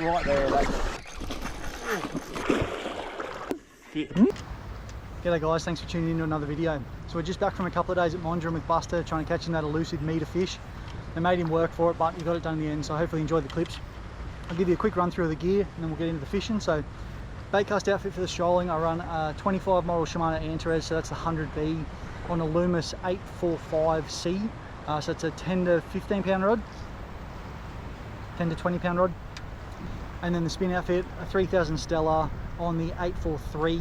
right there. G'day guys, thanks for tuning in to another video. So we're just back from a couple of days at Monduran with Buster, trying to catch in that elusive metre fish. They made him work for it, but he got it done in the end, so hopefully you enjoyed the clips. I'll give you a quick run through of the gear and then we'll get into the fishing. So bait cast outfit for the strolling, I run a 25 model Shimano Antares, so that's the 100B on a Loomis 845C. So it's a 10 to 15 pound rod, 10 to 20 pound rod. And then the spin outfit, a 3000 Stella on the 843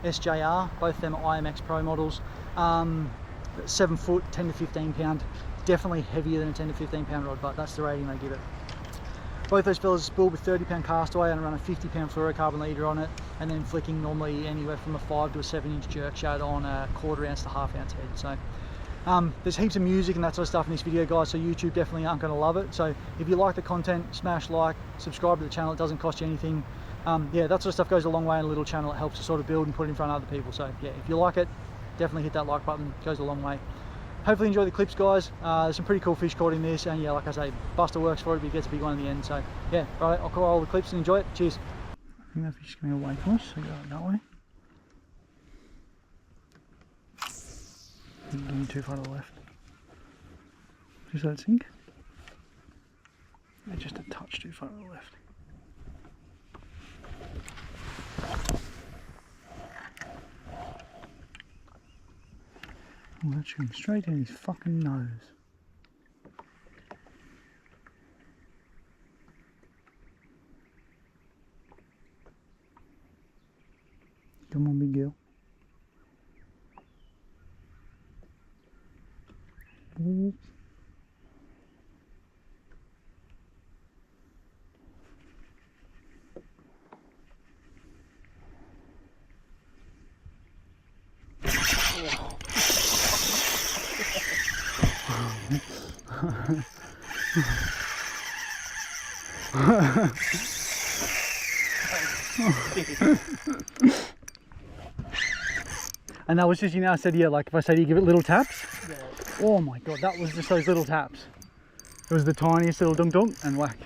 SJR, both of them are IMX Pro models. 7 foot, 10 to 15 pound, definitely heavier than a 10 to 15 pound rod, but that's the rating they give it. Both those fellas are spooled with 30 pound castaway and I run a 50 pound fluorocarbon leader on it, and then flicking normally anywhere from a 5 to a 7 inch jerk shad on a 1/4 ounce to 1/2 ounce head. So there's heaps of music and that sort of stuff in this video, guys, so YouTube definitely aren't going to love it. So if you like the content, smash like, subscribe to the channel, it doesn't cost you anything. Yeah, that sort of stuff goes a long way in a little channel. It helps to sort of build and put it in front of other people. So yeah, if you like it, definitely hit that like button, it goes a long way. Hopefully enjoy the clips, guys. There's some pretty cool fish caught in this, and yeah, like I say, Buster works for it, but he gets a big one in the end. So yeah, right, I'll call all the clips and enjoy it. Cheers. I think that fish is coming away from us, so go that way. Don't too far to the left. Just let it sink. Yeah, just a touch too far to the left. Oh, that's going straight in his fucking nose. Come on, big girl. Ooh. And that was just, you know, I said, yeah, like if I say to you, give it little taps. Yeah. Oh my god, that was just those little taps. It was the tiniest little dunk dunk and whack.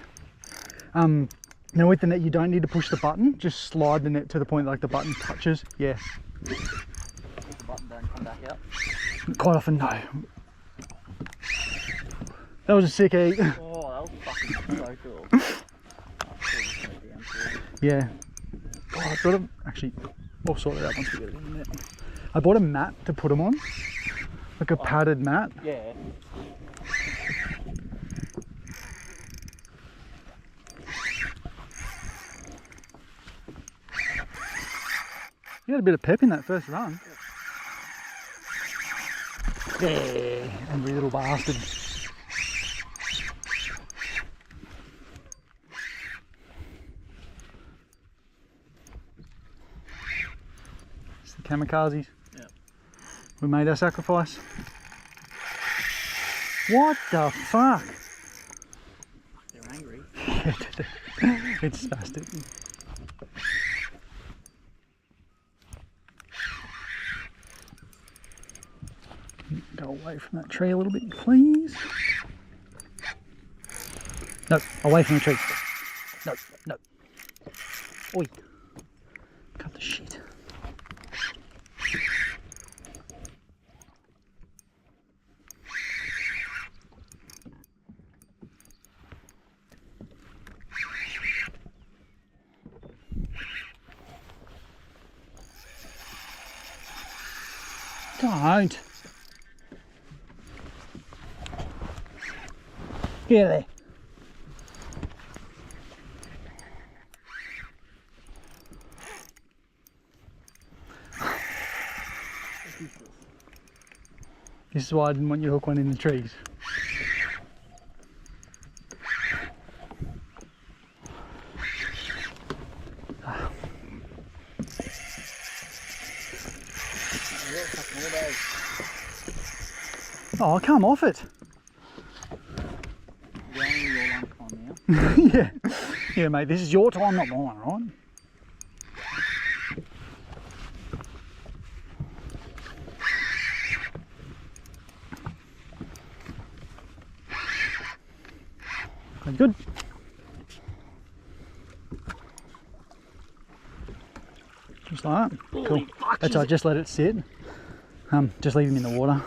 Now with the net, you don't need to push the button, just slide the net to the point like the button touches. Yeah. If the button don't come back out. Quite often, no. That was a sick eat. Oh, that was fucking so cool. Yeah. Oh, I got them. Actually, we'll sort it out once we get it in the net. I bought a mat to put them on, like a padded mat. Yeah. You had a bit of pep in that first run. Yeah, angry little bastard. It's the kamikazes. Yeah. We made our sacrifice. What the fuck? They're angry. It's spastic. Go away from that tree a little bit, please. No, away from the tree. No, no. Oi. Cut the shit. Don't. Get there. This is why I didn't want you to hook one in the trees. Oh, come off it. Yeah, yeah, mate. This is your time, not mine, right? Good. Alright, cool. Holy fuck, That's right, just let it sit. Just leave them in the water.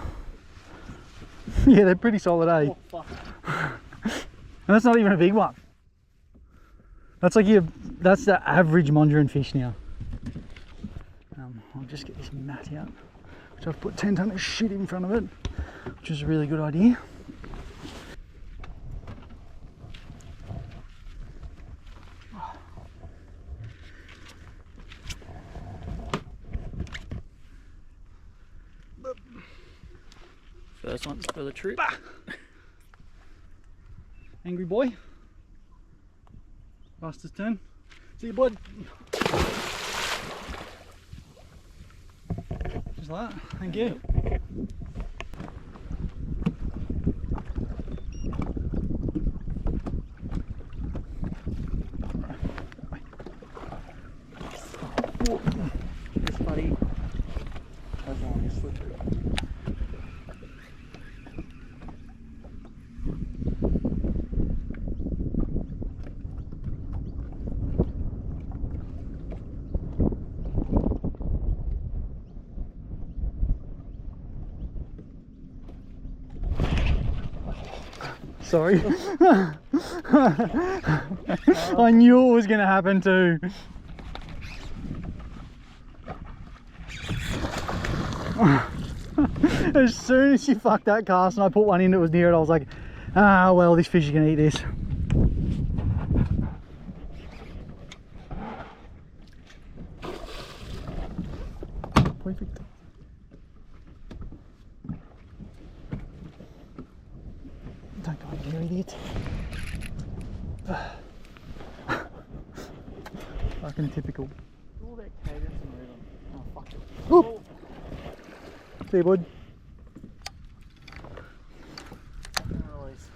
Yeah, they're pretty solid, eh? Oh, fuck. And that's not even a big one. That's like that's the average Monduran fish now. I'll just get this mat out, which I've put 10 ton of shit in front of it, which is a really good idea. First one for the trip. Angry boy. Buster's turn. See you, bud. Just like that. Thank you. Yes, buddy. That's one you slip through. Sorry. I knew it was going to happen too. As soon as she fucked that cast and I put one in that was near it, I was like, ah, well, this fish is going to eat this. Perfect. Don't go in there, idiot. Fucking typical. All that cadence and rhythm. Oh, fuck it. Oop. See you, bud. Release.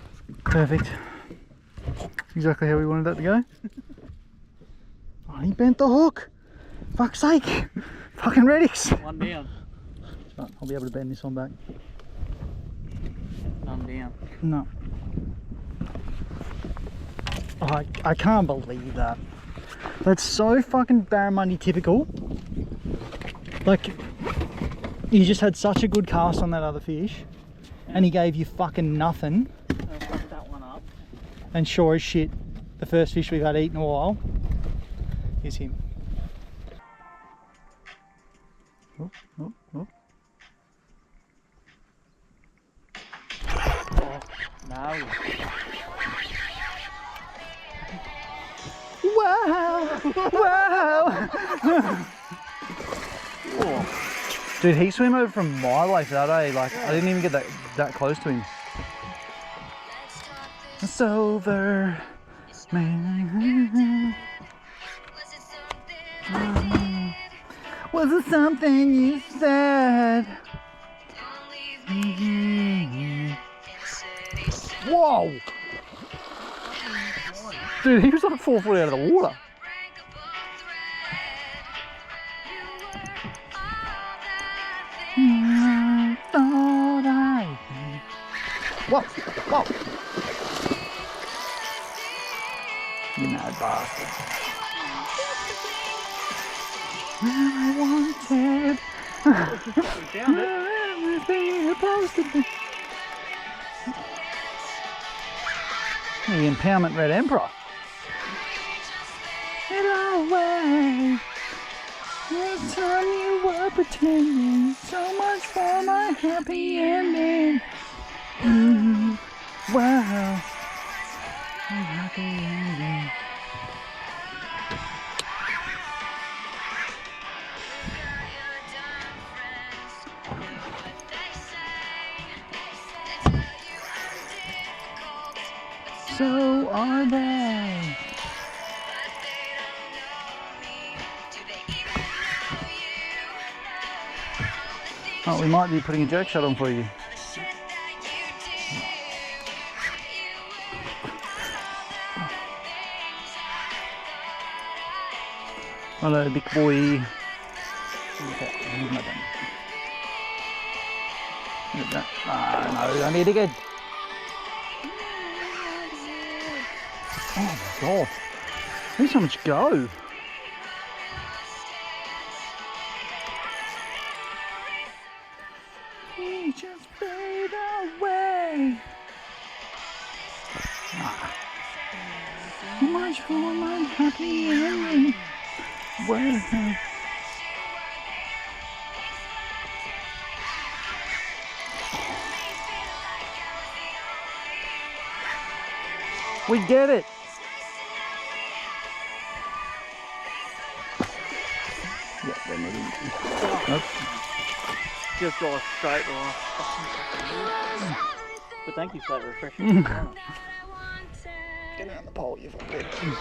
Perfect. Exactly how we wanted that to go. Oh, he bent the hook. Fuck's sake. Fucking Reddix. One down. Right, I'll be able to bend this one back. One down. No. Oh, I can't believe that. That's so fucking Barramundi typical. Like, you just had such a good cast on that other fish, and he gave you fucking nothing. I'll fuck that one up. And sure as shit, the first fish we've had eaten in a while is him. Oh, oh, oh. Oh, no. Wow! Wow! Dude, he swam over from my way for that, eh? Like, I didn't even get that close to him. It's over, man. Was it something you said? Whoa! Dude, he was like 4 foot out of the water. Whoa! Whoa! You mad bastard. Where I wanted. Found it. Everything you're supposed to be. The Empowerment Red Emperor. Get away. This time you were pretending so much for my happy ending. Wow. My happy ending. So are they. Oh, we might be putting a jerk shot on for you. Hello, big boy. Okay, he's not done. Ah, no, I need to get. Oh my god. Where's so much go? Much for my happy ending. Where? We get it. Yeah, they're not in. Nope. Just go straight or but thank you for that refreshing. Get around the pole, you fucking.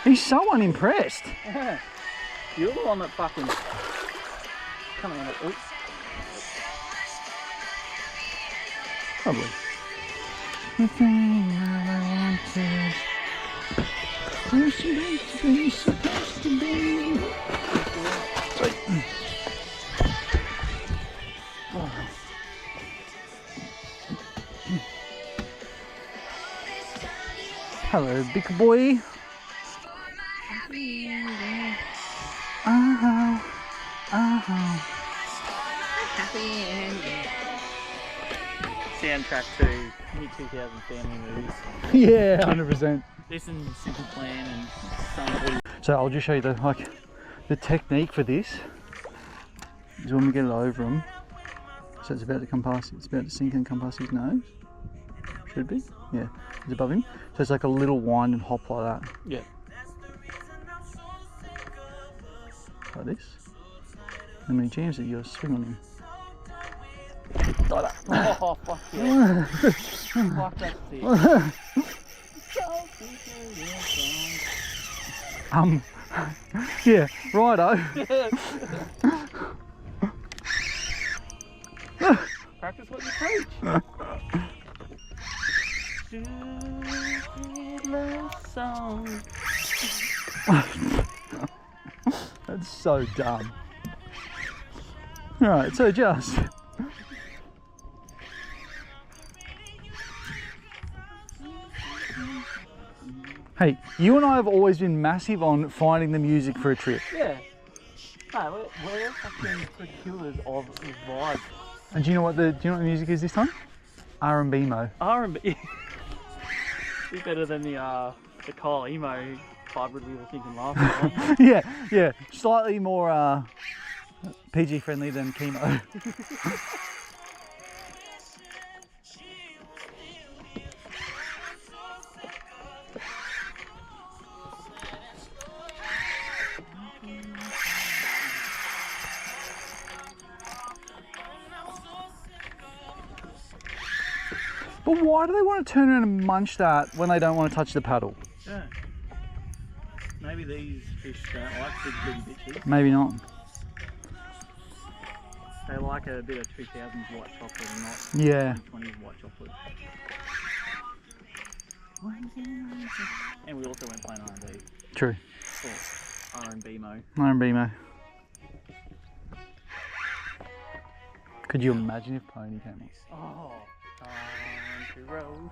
He's so unimpressed. You're the one that fucking come on. Oops. Probably. The thing I wanted. Supposed to be. Sweet. Oh. Hello, big boy. Soundtrack to mid-2000 family movies. Yeah, 100%. This and Simple Plan and some. So I'll just show you the technique for this is when we get it over him. So it's about to come past, it's about to sink and come past his nose. Should be, yeah. It's above him. So it's like a little wind and hop like that. Yeah. Like this. And when he jams it, you gotta swing on him. Like that. Oh fuck yeah. Fuck that thing. Yeah, righto. Practice what you preach. Stupid love song. That's so dumb. Alright, so just hey, you and I have always been massive on finding the music for a trip. Yeah. No, we're fucking procurers of the vibe. And do you know what the music is this time? R&B mo. R&B. Be better than the Kyle emo hybrid we were thinking last time. Yeah, slightly more PG friendly than chemo. But why do they want to turn around and munch that when they don't want to touch the paddle? Yeah. Maybe these fish don't like big booty bitches. Maybe not. They like a bit of 2000s white chocolate and not Yeah. 20s white chocolate. And we also went playing R&B. True. Or R&B mo. R&B mo. Could you imagine if Pony came on? Oh, country road.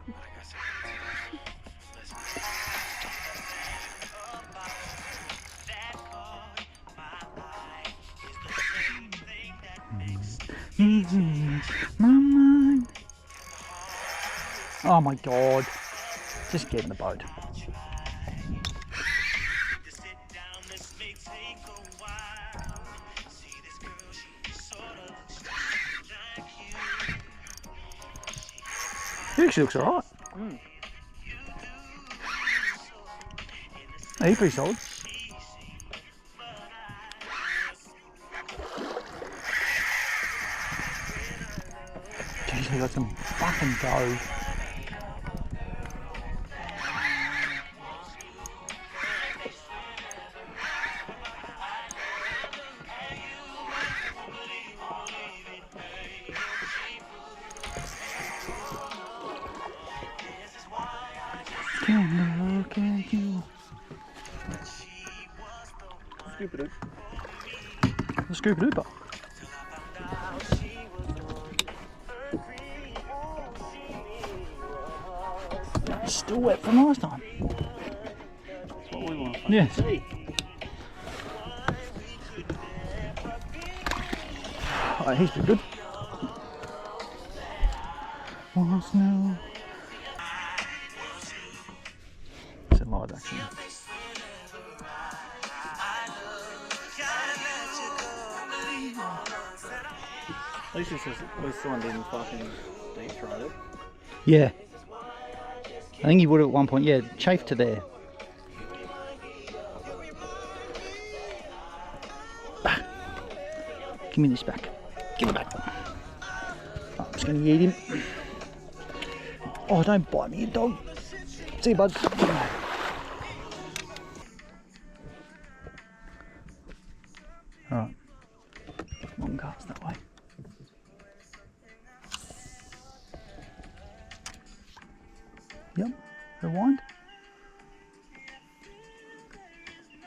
My mind. Oh my god. Just get in the boat. He actually looks alright. He's pretty solid. Jeez, he got some fucking dough. Can look at you. Scoop it The scoop it over. Still wet from last time. That's what we want to Yes. see. Oh, he's pretty good. What's new? It's a live action. At least someone didn't fucking deep throat it. Yeah. I think he would have at one point, yeah, chafed to there. Ah. Give me this back. Give it back. Oh, I'm just going to eat him. Oh, don't bite me, you dog. See you, bud. Alright. Long cast that way. Yep. Rewind.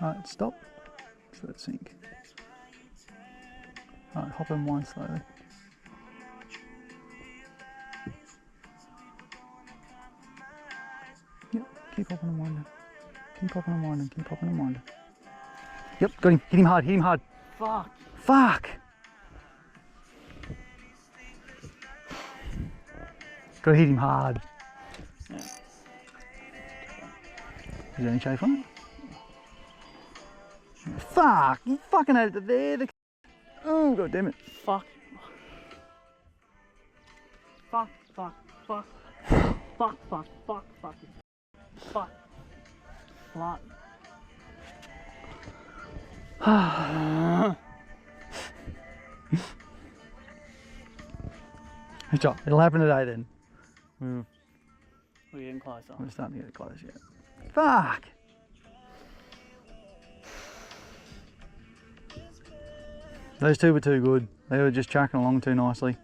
Alright, stop. Just let it sink. Alright, hop and wind slowly. Yep, keep hopping and winding. Keep hopping and winding, keep hopping and winding. Yep, got him. Hit him hard, hit him hard. Fuck. Fuck! Gotta hit him hard. Yeah. Is there any chafe on it? Fuck! You fucking had it there. Oh, god damn it. Fuck. Fuck, fuck, fuck. Fuck, fuck, fuck, fuck. Fuck. Fuck. Good job. It'll happen today then. We're getting closer. We're starting to get close yet. Fuck! Those two were too good. They were just chucking along too nicely.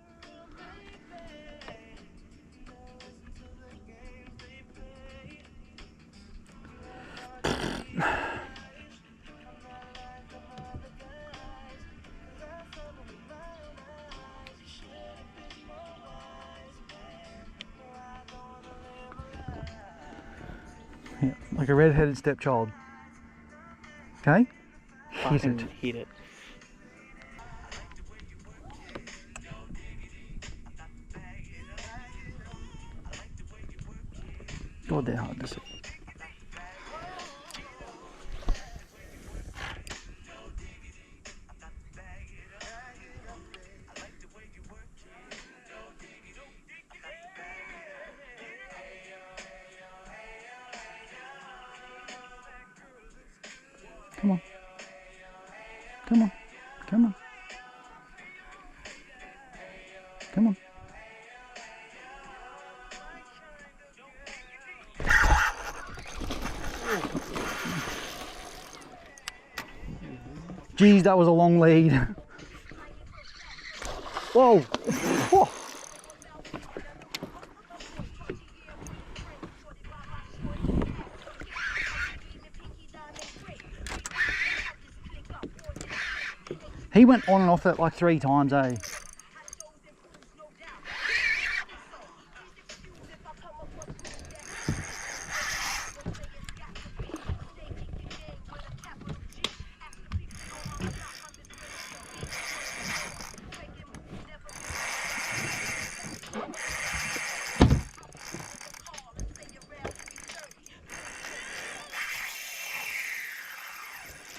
Yeah, like a red-headed stepchild. Okay? Hit Fucking it. hit it. God, they're hard to see. Come on. Come on. Come on. Come on. Geez, that was a long lead. Whoa. Whoa. He went on and off that like 3 times, eh?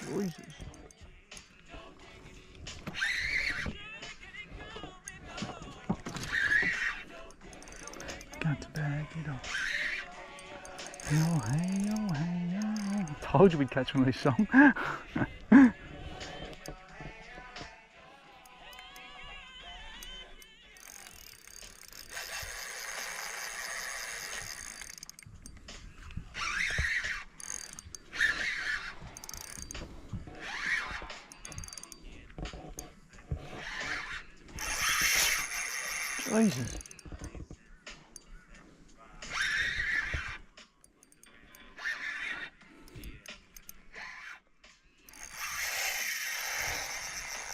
Jesus. Got to bag it up. Oh, hey, oh, hey, oh. Told you we'd catch one of this song. Jesus.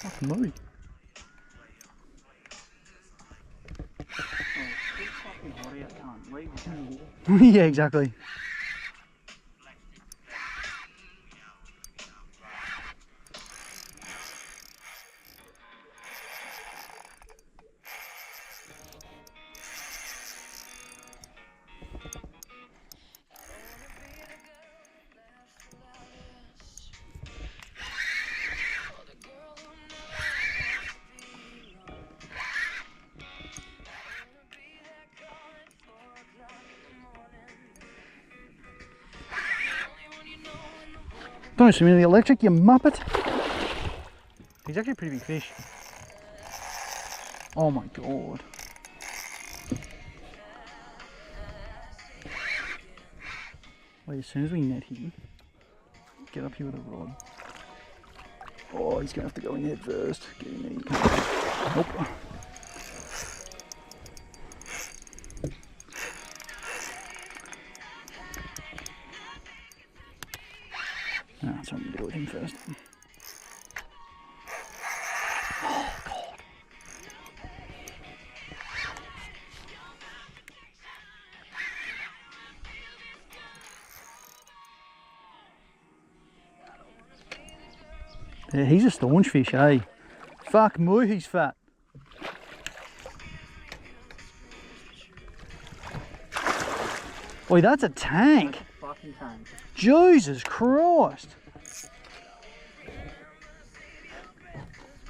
Fucking Mondy. Yeah, exactly. Don't swim in the electric, you muppet. He's actually a pretty big fish. Oh my god. Wait, as soon as we net him, get up here with a rod. Oh, he's gonna have to go in head first. Get in there, you can't. Nope. No, that's what I'm gonna do with him first. Oh, God. Yeah, he's a staunch fish, eh? Fuck me, he's fat. Boy, that's a tank. Fucking tank. Jesus Christ.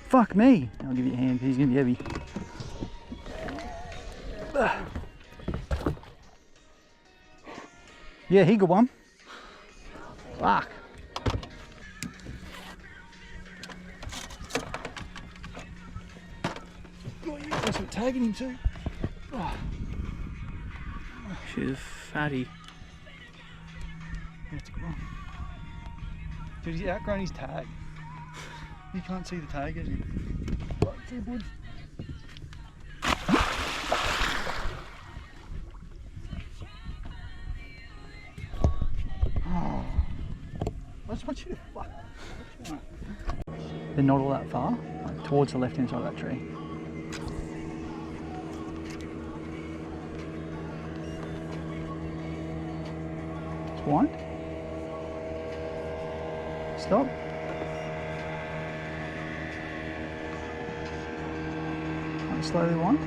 Fuck me. I'll give you a hand, he's gonna be heavy. Yeah, he got one. Fuck. That's what tagging him too. Oh. She's fatty. That's a good one. Dude, he's outgrown his tag. You can't see the tag, as you. Right, see, bud. Oh. I just want you to fuck. They're not all that far, like towards the left hand side of that tree. Wind. Stop. And slowly wind.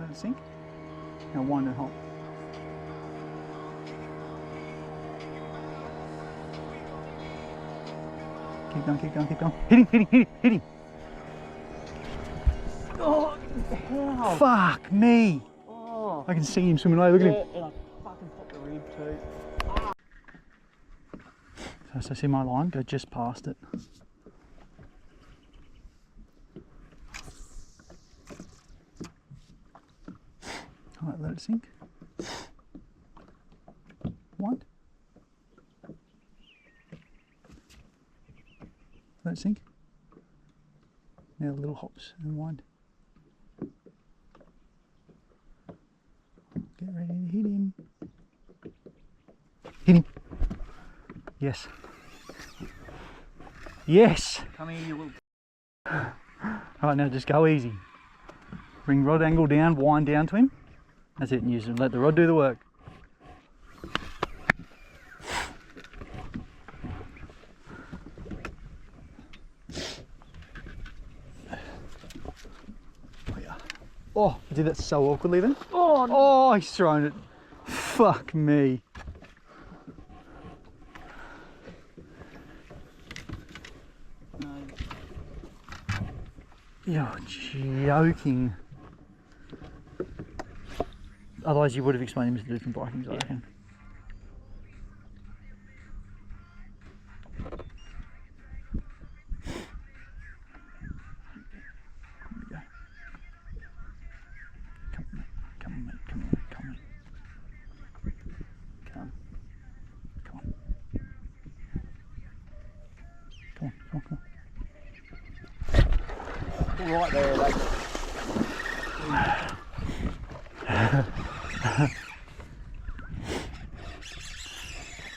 Let it sink. Now wind and hold. Keep going, keep going, keep going. Hit him, hit him, hit him, hit him. Oh, How? fuck me. Oh. I can see him swimming away, look at him. And I fucking popped the rib too. So see my line, go just past it. Alright, let it sink. Wind. Let it sink. Now little hops and wind. Get ready to hit him. Hit him. Yes. Yes. Come here, you little. Alright, now just go easy. Bring rod angle down, wind down to him. That's it, and use it. Let the rod do the work. Oh, I did that so awkwardly then. Oh, no. Oh, he's thrown it. Fuck me. No. You're joking. Otherwise you would have explained him as the different Vikings, I reckon. Right there, like.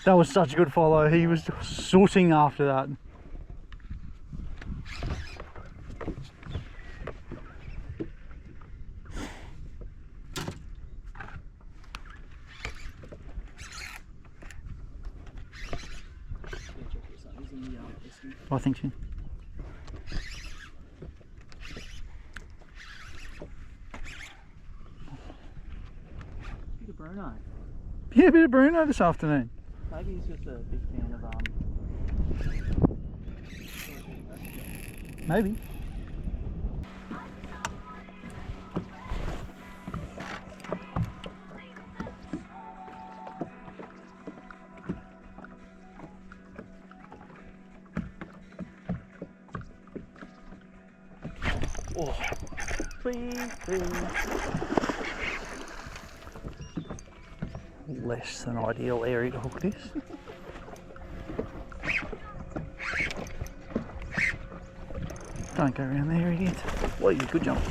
That was such a good follow. He was sooting after that. I think so. Bit of Bruno. Yeah, a bit of Bruno this afternoon. Maybe he's just a big fan of Maybe. Oh, please, please. Less than ideal area to hook this. Don't go around there, idiot. Well, you could jump.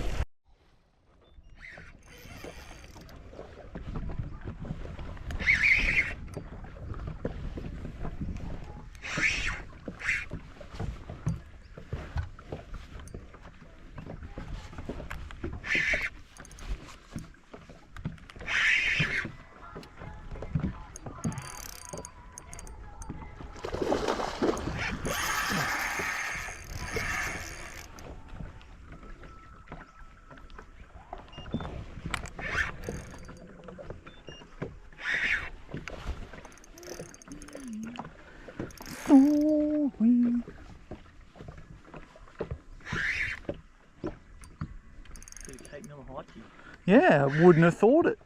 Yeah, I wouldn't have thought it.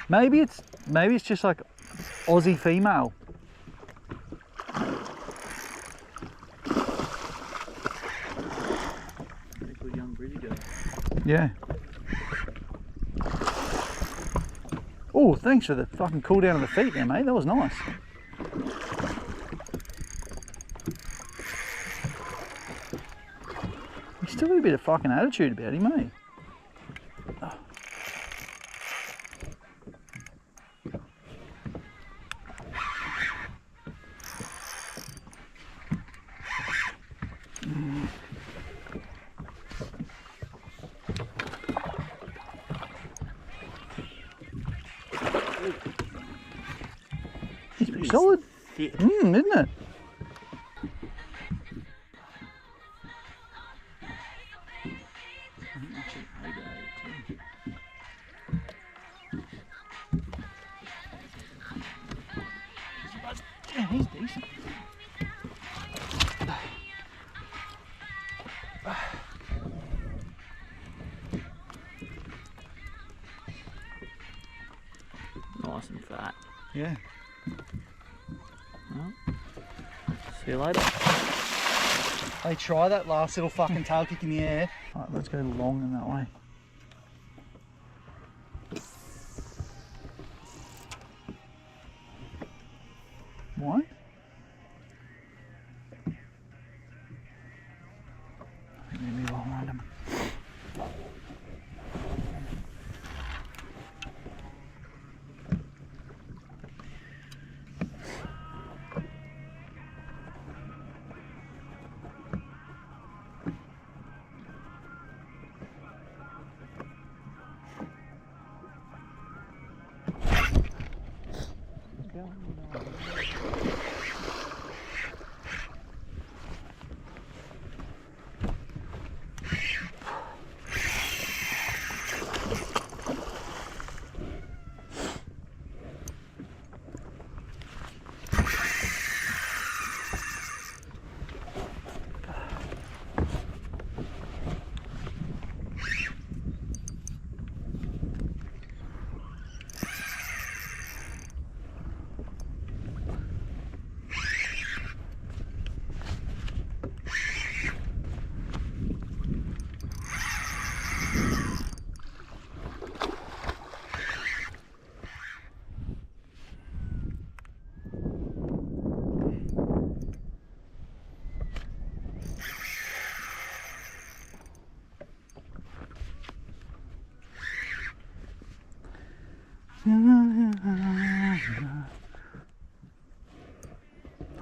Maybe it's just like Aussie female. Pretty good young Brizzy girl. Yeah. Oh, thanks for the fucking cool down of the feet there, mate. That was nice. He's still got a bit of fucking attitude about him, eh? Oh. He's pretty solid. Thick. Isn't it? Yeah, he's decent. Nice and fat. Yeah. Well, see you later. Hey, try that last little fucking tail kick in the air. Alright, let's go long in that way. Why? I think maybe long around him.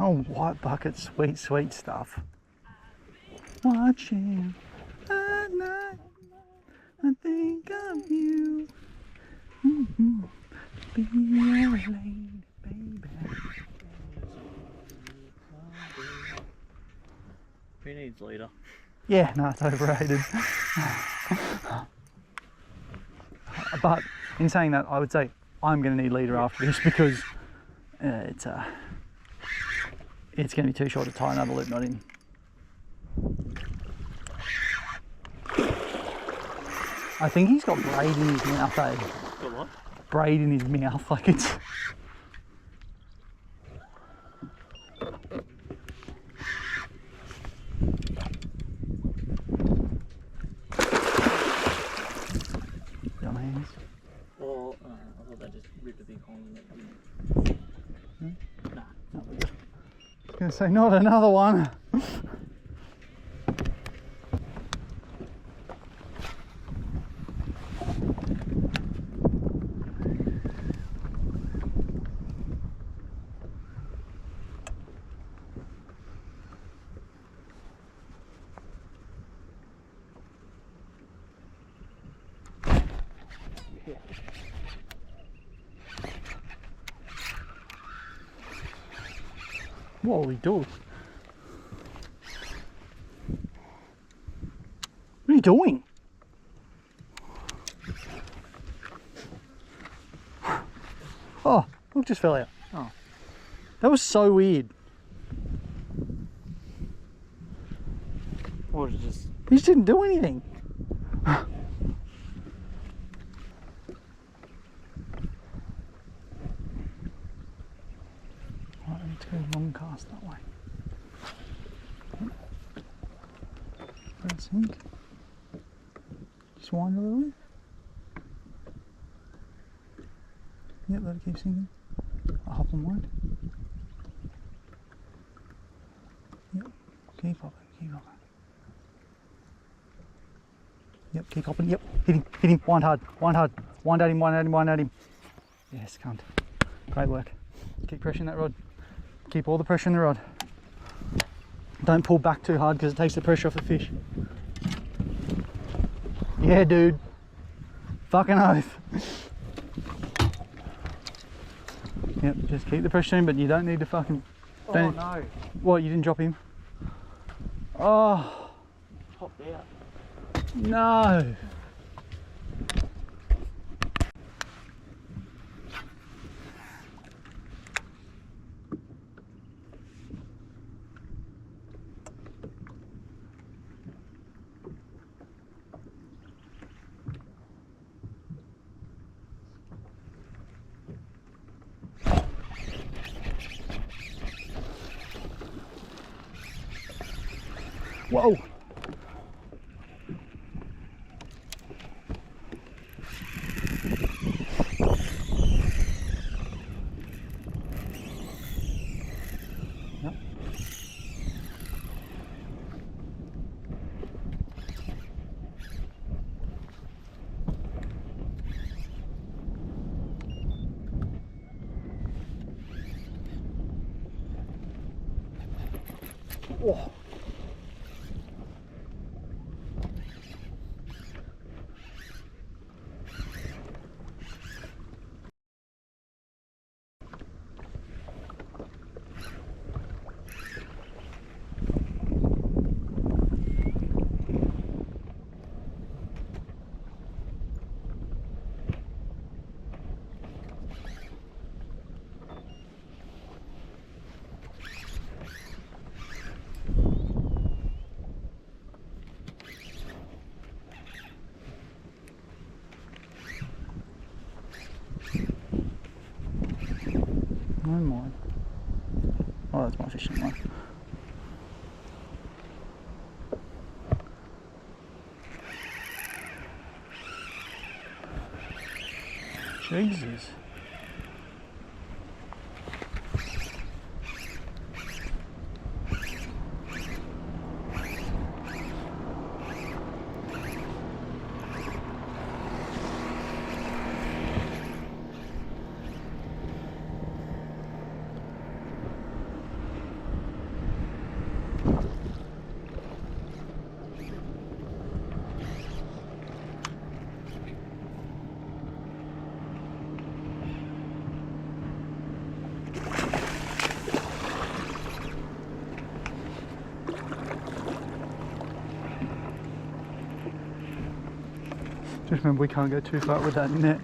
Oh, white bucket, sweet, sweet stuff. Watching at night, I think of you. Be your lady, baby. Who needs leader? Yeah, no, it's overrated. But in saying that, I would say I'm going to need leader after this because it's going to be too short to tie another loop knot in. I think he's got braid in his mouth, eh? Got what? Braid in his mouth, like it's... gonna say, not another one. What are we doing? What are you doing? Oh, look, just fell out. Oh, that was so weird. Or just He just didn't do anything. Right, let's go long cast that way. Red sink. Just wind a little bit. Yep, let it keep sinking. I'll hop and wind. Yep, keep hopping, keep hopping. Yep, keep hopping, yep, hit him, wind hard, wind at him, wind at him. Yes, cunt. Great work. Keep pressuring that rod. Keep all the pressure in the rod. Don't pull back too hard because it takes the pressure off the fish. Yeah, dude. Fucking oath. Yep, just keep the pressure in, but you don't need to fucking... Oh no. What, you didn't drop him? Oh. Popped out. No. Whoa. Yep. Oh. No more. Oh, that's my fishing line. Jesus. Just remember, we can't go too far with that net.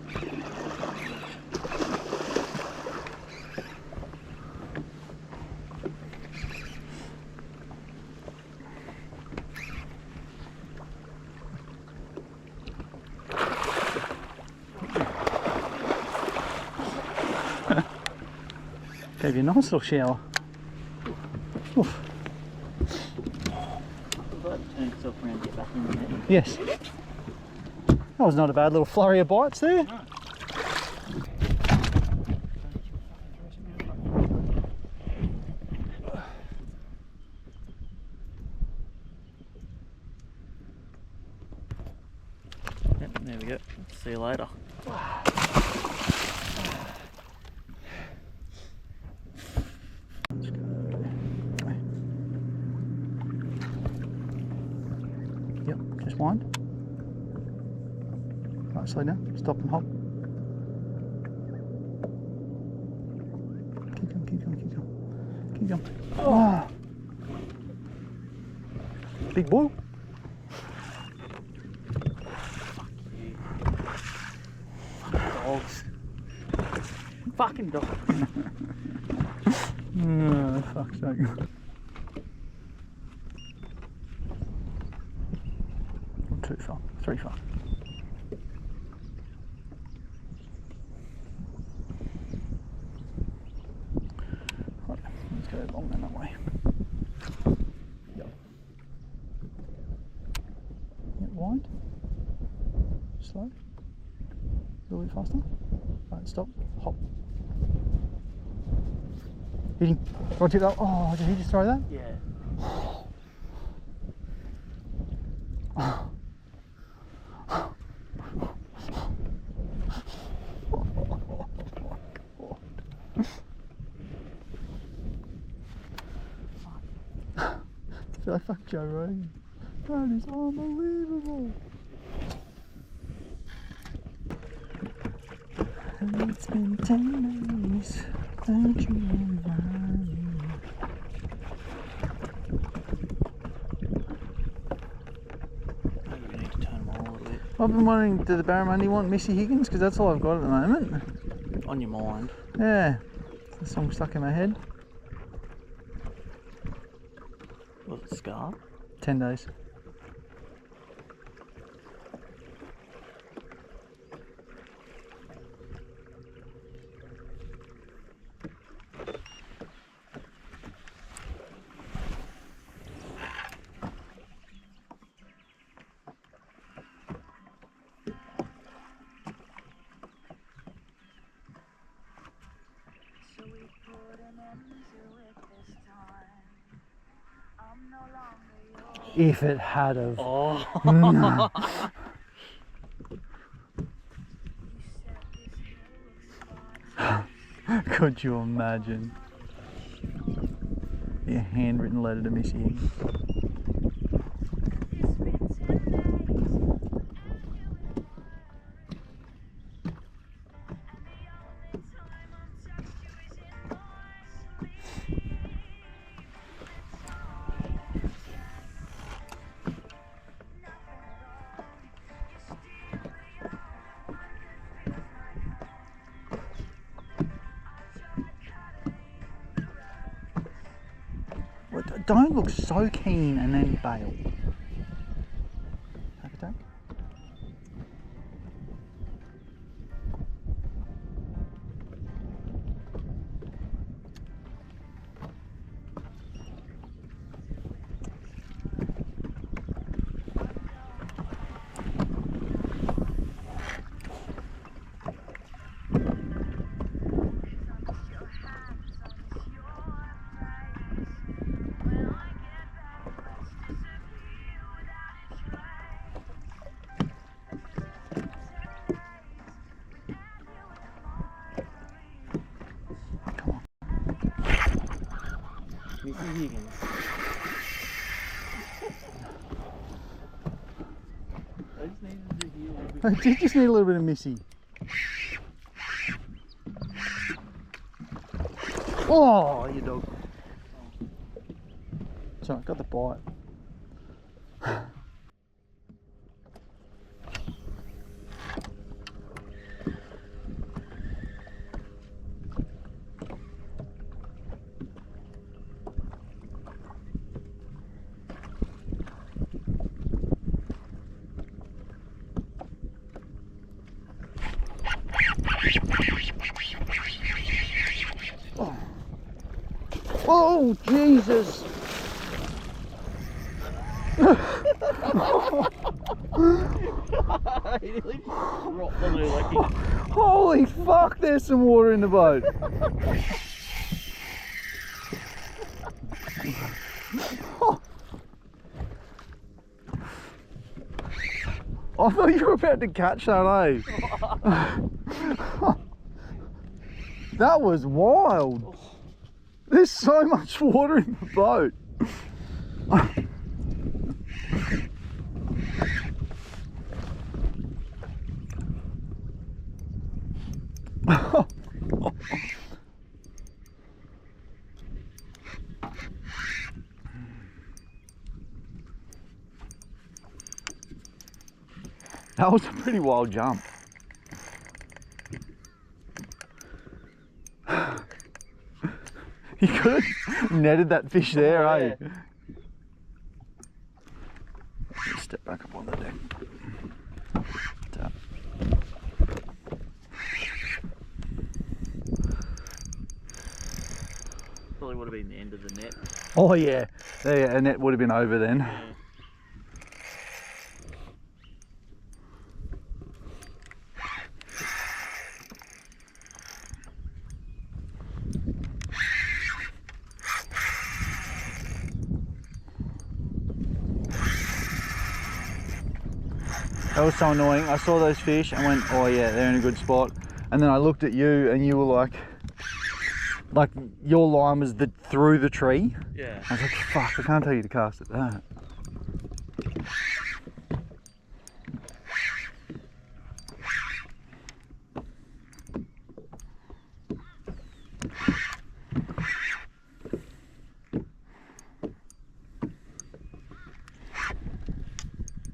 Gave you a nice little shower. Oof. Turn itself around and get back in the net. Yes. That was not a bad little flurry of bites there. No. There we go. See you later. Let's go. Yep, just wind. Right, slow down. Stop and hop. Keep going, keep going, keep going. Keep going. Oh. Big boy. Dogs. Fucking dogs. Oh, fuck's sake. Too far. 3 far. Right, let's go along that way. Yep. Yep, wide. Slow. A little bit faster. Right, stop. Hop. Hit him. Right, tip that. Oh, did he just throw that? Yeah. I feel like fuck Joe Rogan. That is unbelievable. And it's been 10 days that you remind me. Maybe we need to turn them all a little bit. I've been wondering, do the Barramundi want Missy Higgins? Because that's all I've got at the moment. On your mind. Yeah, the song stuck in my head. Was it Scar? 10 days. If it had of. Oh. No. Could you imagine? Be a handwritten letter to Missy Higgins. Don't look so keen and then bail. Hack attack. Missy Higgins. I just needed to hear a little bit. I did just need a little bit of Missy. Oh, you dog. Sorry, got the bite. Oh, Jesus! He nearly dropped the lucky. Holy fuck, there's some water in the boat. I thought you were about to catch that, eh? That was wild. There's so much water in the boat. That was a pretty wild jump. You could have netted that fish there, eh? Step back up on the deck. Tap. Probably would have been the end of the net. Oh yeah, a net would have been over then. Yeah. That was so annoying. I saw those fish and went, oh yeah, they're in a good spot. And then I looked at you and you were like your line was through the tree. Yeah. I was like, fuck, I can't tell you to cast at that.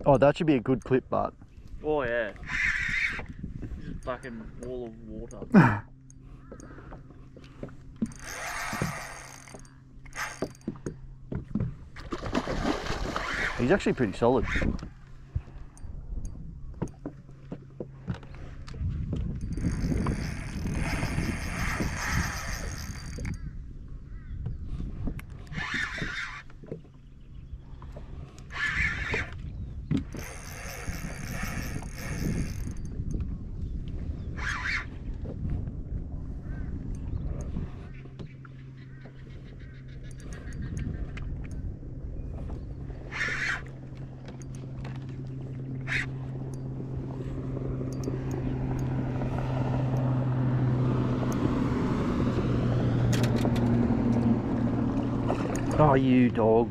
Oh, that should be a good clip, but. Oh yeah. Just a fucking wall of water. He's actually pretty solid. Oh, you dog.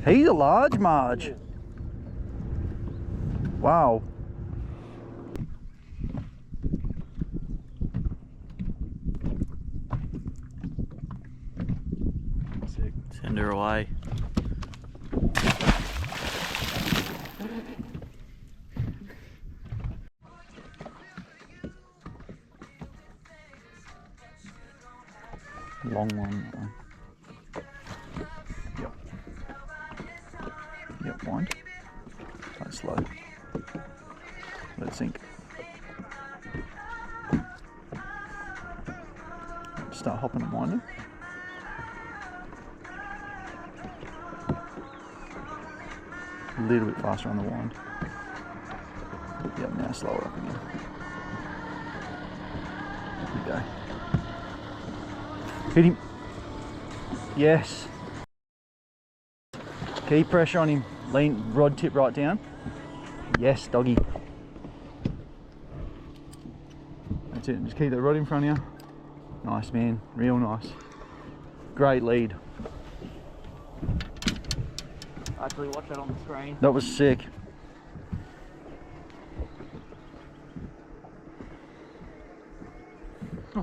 He's a large Marge. Wow. Sick. Send her away. Long one, that one. Yep. Yep, wind. Go slow. Let it sink. Start hopping and winding. A little bit faster on the wind. Yep, now slower up again. There we go. Hit him. Yes. Keep pressure on him. Lean, rod tip right down. Yes, doggy. That's it. Just keep the rod in front of you. Nice, man. Real nice. Great lead. Actually, watch that on the screen. That was sick.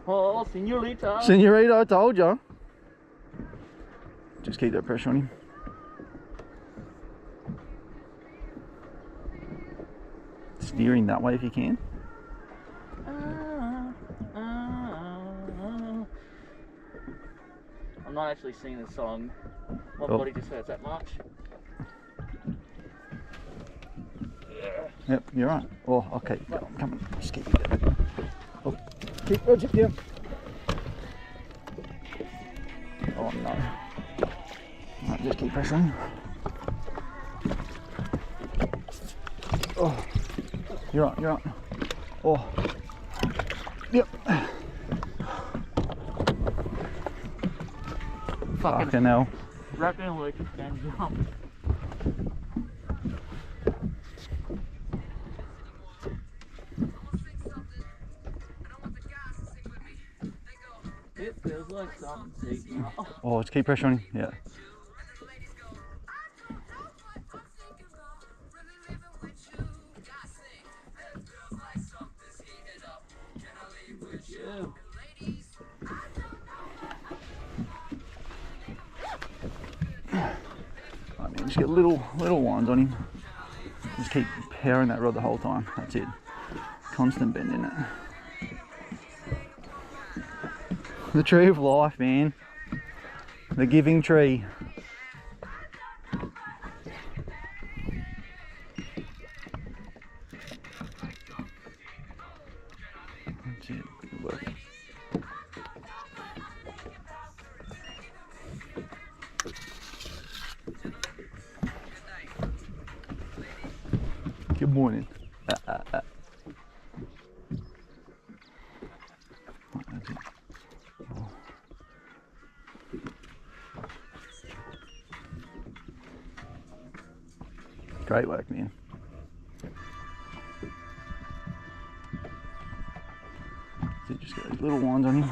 Oh, señorita. Senorita, I told you. Just keep that pressure on him. Steering that way if you can. I'm not actually singing the song. My Oh. body just hurts that much. Yep, you're right. Oh, okay. Come on. Just keep it there. Oh, keep Roger here. Oh no. Right, just keep pressuring. Oh, you're right, you're right. Oh, yep. Fucking hell. Wrapped in a Lucas and jump. It feels like something seeking. Oh, just keep pressure on him. Yeah. I mean, just get little lines on him. Just keep powering that rod the whole time. That's it. Constant bend in it. The tree of life, man. The giving tree. That's it. Good work. Good morning. That's it. Oh. Great work, man. So just get those little ones on him.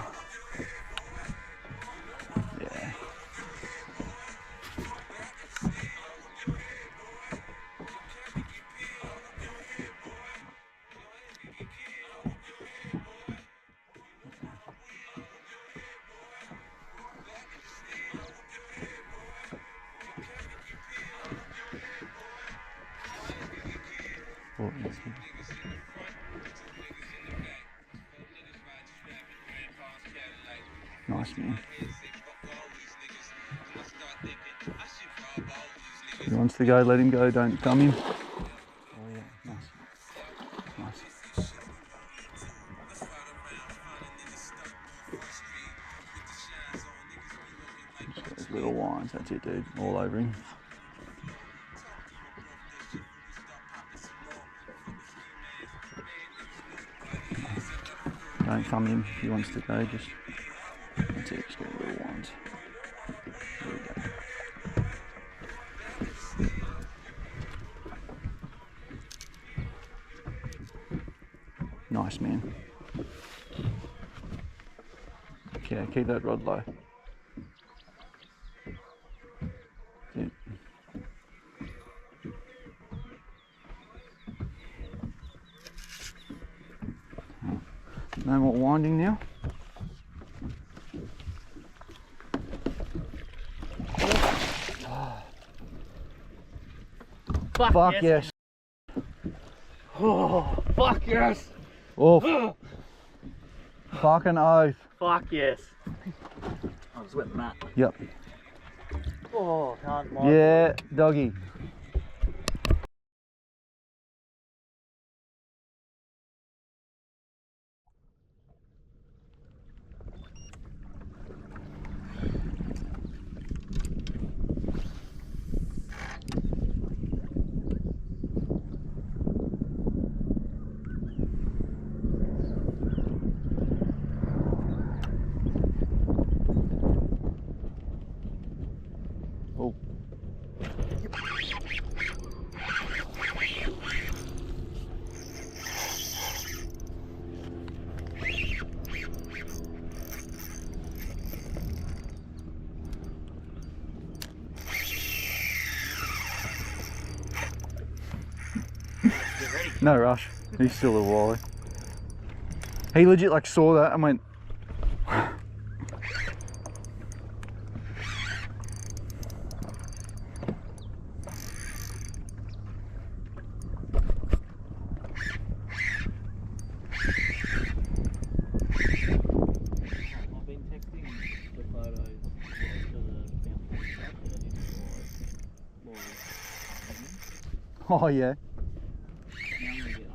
Yeah. Oh, yes. Nice, man. If he wants to go, let him go, don't dumb him. Oh yeah, nice. Nice. Just got those little lines, that's it, dude, all over him. Don't thumb him if he wants to go, just, that's it, just get little lines. There we go. Nice, man. Okay, keep that rod low. That's it. No more winding now. Fuck yes. Oh, fuck yes. Oh. Fucking oath. Fuck yes. I was with Matt. Yep. Oh, can't mind. Yeah, doggy. Oh. No rush. He's still a wally. He legit like saw that and went. I've been texting the photos to the family. Oh yeah. Now I'm gonna get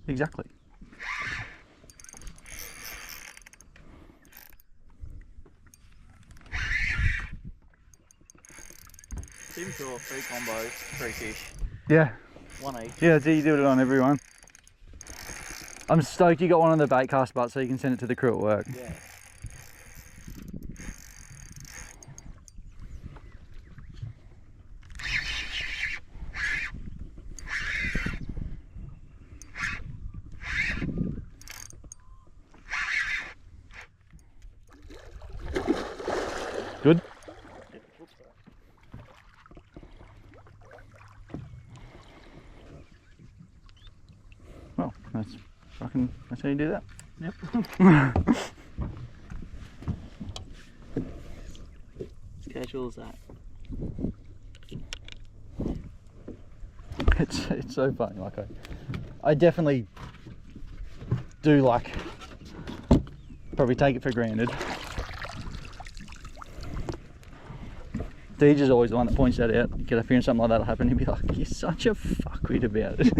Exactly. Team tour, 3 combos, 3 fish, Yeah. 1 each. Yeah, you do it on everyone. I'm stoked you got one on the bait cast butt so you can send it to the crew at work. Yeah. Good? Yeah, whoops, sorry. Well, that's how you do that. Yep. As casual as that. It's so funny. Like I definitely do like probably take it for granted. Deej is always the one that points that out. Get up here and something like that'll happen, he'll be like, "You're such a fuckwit about it."